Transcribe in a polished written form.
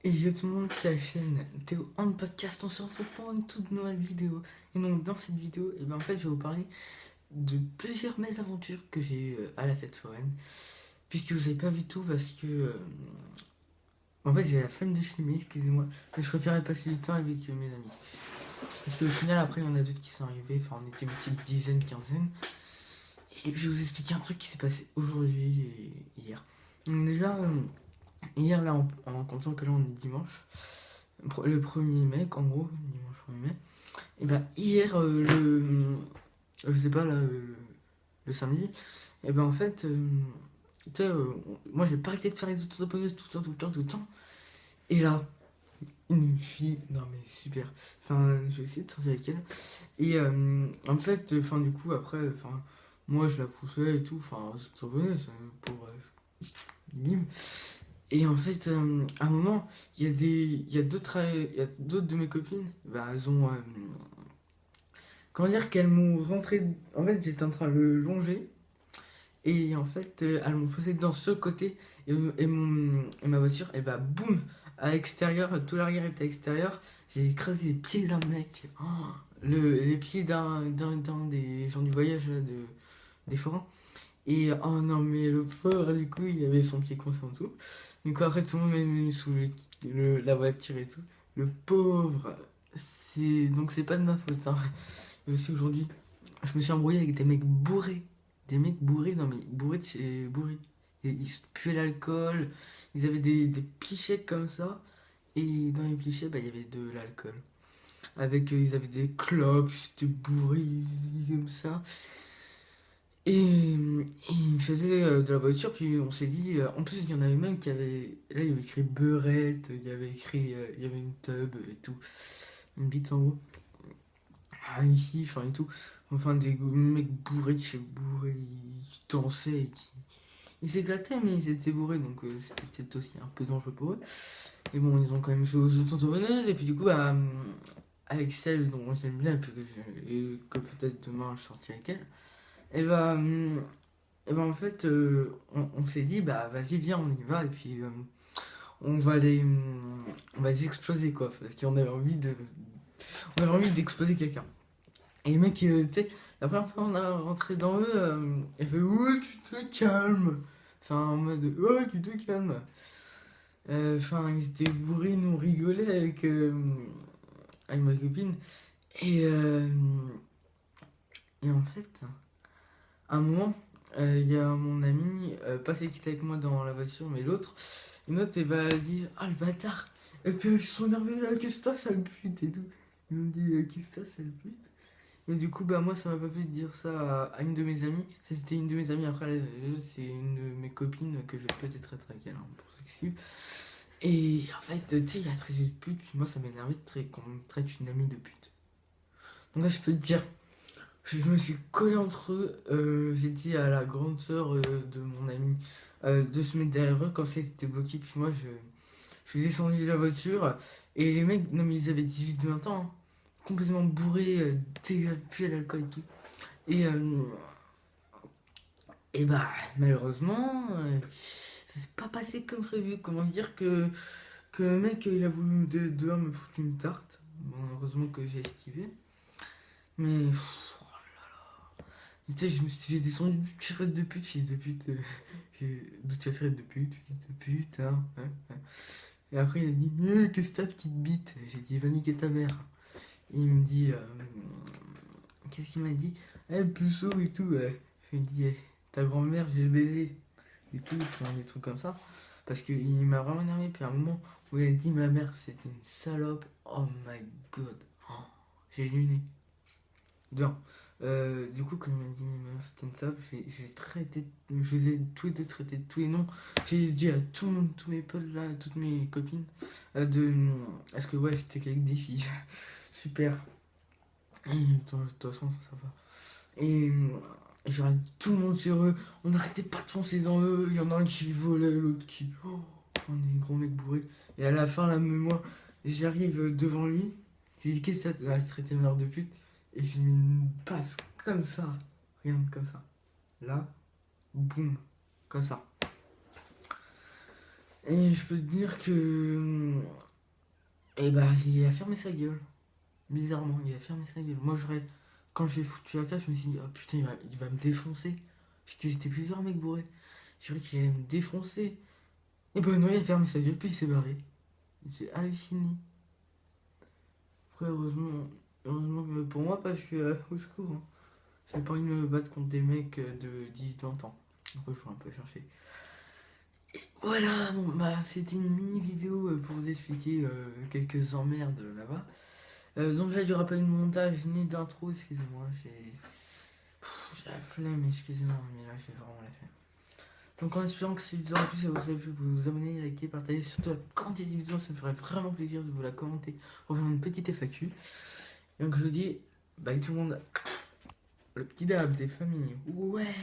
Et yo tout le monde, c'est la chaîne Théo en podcast, on se retrouve pour une toute nouvelle vidéo. Et donc dans cette vidéo, en fait je vais vous parler de plusieurs mésaventures que j'ai eues à la fête foraine. Puisque vous avez pas vu tout parce que en fait j'ai la flemme de filmer, excusez-moi. Mais je préférais passer du temps avec mes amis. Parce qu'au final après il y en a d'autres qui sont arrivés, enfin on était une petite dizaine, quinzaine. Et puis je vais vous expliquer un truc qui s'est passé aujourd'hui et hier. Donc déjà, hier là en comptant que là on est dimanche. Le 1er mai, en gros, dimanche 1er mai, et ben hier, je sais pas, là, le samedi, et ben en fait, tu sais, moi j'ai pas arrêté de faire les auto-tamponnages tout le temps, tout le temps, tout le temps, et là, une fille, non mais super, enfin, je vais essayer de sortir avec elle, et en fait, enfin, du coup, après, enfin, moi je la poussais et tout, enfin, auto-tamponneuse, pour mime. Et en fait, à un moment, il y a d'autres de mes copines, bah, elles ont, comment dire, qu'elles m'ont rentré. En fait, j'étais en train de le longer, et en fait, elles m'ont posé dans ce côté, et ma voiture, et bah, boum, à l'extérieur, tout l'arrière était à l'extérieur, j'ai écrasé les pieds d'un mec, oh, les pieds d'un des gens du voyage, là, des forains. Et oh non, mais le pauvre, du coup, il avait son pied coincé en dessous. Du coup, après, tout le monde m'a mis sous la voiture et tout. Le pauvre, donc c'est pas de ma faute, hein. Et aussi aujourd'hui, je me suis embrouillé avec des mecs bourrés. Des mecs bourrés, non mais bourrés de chez bourrés. Et ils se puaient l'alcool, ils avaient des pichets comme ça. Et dans les pichets, bah, il y avait de l'alcool. Avec, ils avaient des clopes, c'était bourré comme ça. Et il me faisait de la voiture, puis on s'est dit, en plus il y en avait même qui avait, là il y avait écrit beurette, il y avait écrit, il y avait une tub et tout, une bite en haut, ah, ici, enfin et tout, enfin des mecs bourrés de chez bourrés, qui dansaient, et qui, ils s'éclataient mais ils étaient bourrés, donc c'était peut-être aussi un peu dangereux pour eux. Et bon, ils ont quand même joué aux auto-entrepreneuses, et puis du coup, bah, avec celle dont j'aime bien, et que peut-être demain je sortirai avec elle, et bah, et ben en fait, on s'est dit, bah vas-y, viens, on y va, et puis on va les exploser, quoi, parce qu'on avait envie on avait envie d'exploser quelqu'un. Et les mecs, tu sais, la première fois on a rentré dans eux, ils fait, ouais, tu te calmes. Enfin, en mode, ouais, tu te calmes. Enfin, ils étaient bourrés, nous on rigolait avec ma copine. Et, et en fait, à un moment, il y a mon ami, pas celui qui était avec moi dans la voiture, mais l'autre. Une autre, elle va dire, ah le bâtard. Et puis ils sont énervés, ah, qu'est-ce que t'as, sale pute et tout. Ils ont dit, qu'est-ce que t'as, sale pute. Et du coup, bah moi, ça m'a pas fait de dire ça à une de mes amies. Ça, c'était une de mes amies. Après, l'autre, c'est une de mes copines que je vais peut-être être avec elle, hein, pour ceux qui suivent. Et en fait, tu sais, il a traité de pute, puis moi, ça m'énervait qu'on me traite une amie de pute. Donc là, je peux te dire, je me suis collé entre eux. J'ai dit à la grande sœur de mon ami de se mettre derrière eux, comme ça, ils étaient bloqués. Puis moi, je suis descendu de la voiture. Et les mecs, non, mais ils avaient 18-20 ans, hein, complètement bourrés, puis à l'alcool et tout. Et, euh, et bah, malheureusement, ça s'est pas passé comme prévu. Comment dire que le mec, il a voulu dehors me foutre une tarte. Bon, heureusement que j'ai esquivé. Mais tu sais, j'ai descendu du tirette de pute, fils de pute. D'où tu as tirette de pute, fils de pute, hein, hein, hein. Et après, il a dit, qu'est-ce que ta petite bite. J'ai dit, va niquer ta mère. Et il me dit, qu'est-ce qu'il m'a dit? Eh, puceau et tout. Je lui ai dit, ta grand-mère, j'ai le baiser. Et tout, enfin, des trucs comme ça. Parce qu'il m'a vraiment énervé. Puis à un moment où il a dit, ma mère, c'était une salope. Oh my god. Oh, j'ai luné. Bien. Du coup, quand il m'a dit c'était une salope, j'ai traité, je les ai tous les deux traités de tous les noms. J'ai dit à tout le monde, tous mes potes là, toutes mes copines, est-ce que ouais, j'étais qu'avec des filles. Super. Et, de toute façon, ça va. Et j'ai regardé tout le monde sur eux. On n'arrêtait pas de foncer dans eux. Il y en a un qui volait, l'autre qui. Oh, enfin, des gros mecs bourrés. Et à la fin, là, même moi, j'arrive devant lui. Je lui dis, qu'est-ce que ça? Traité mère de pute. Et je lui mets une paf, comme ça. Regarde, comme ça. Là, boum, comme ça. Et je peux te dire que... Et bah, il a fermé sa gueule. Bizarrement, il a fermé sa gueule. Moi, quand j'ai foutu la classe, je me suis dit, oh putain, il va me défoncer. Parce que c'était plusieurs mecs bourrés. J'ai cru qu'il allait me défoncer. Et bah non, il a fermé sa gueule, puis il s'est barré. J'ai halluciné. Après, heureusement que pour moi, parce que, au secours, hein. J'ai pas envie de me battre contre des mecs de 18-20 ans. Après, je vais un peu chercher. Voilà, bon, bah, c'était une mini vidéo pour vous expliquer quelques emmerdes là-bas. Donc là, il n'y aura pas de montage ni d'intro, excusez-moi. J'ai la flemme, excusez-moi, mais là, j'ai vraiment la flemme. Donc en espérant que cette vidéo en plus ça vous a plu, vous pouvez vous abonner, liker, partager, surtout la quantité de vidéos, ça me ferait vraiment plaisir de vous la commenter pour faire une petite FAQ. Et donc je vous dis, bye tout le monde, le petit dab des familles, ouais.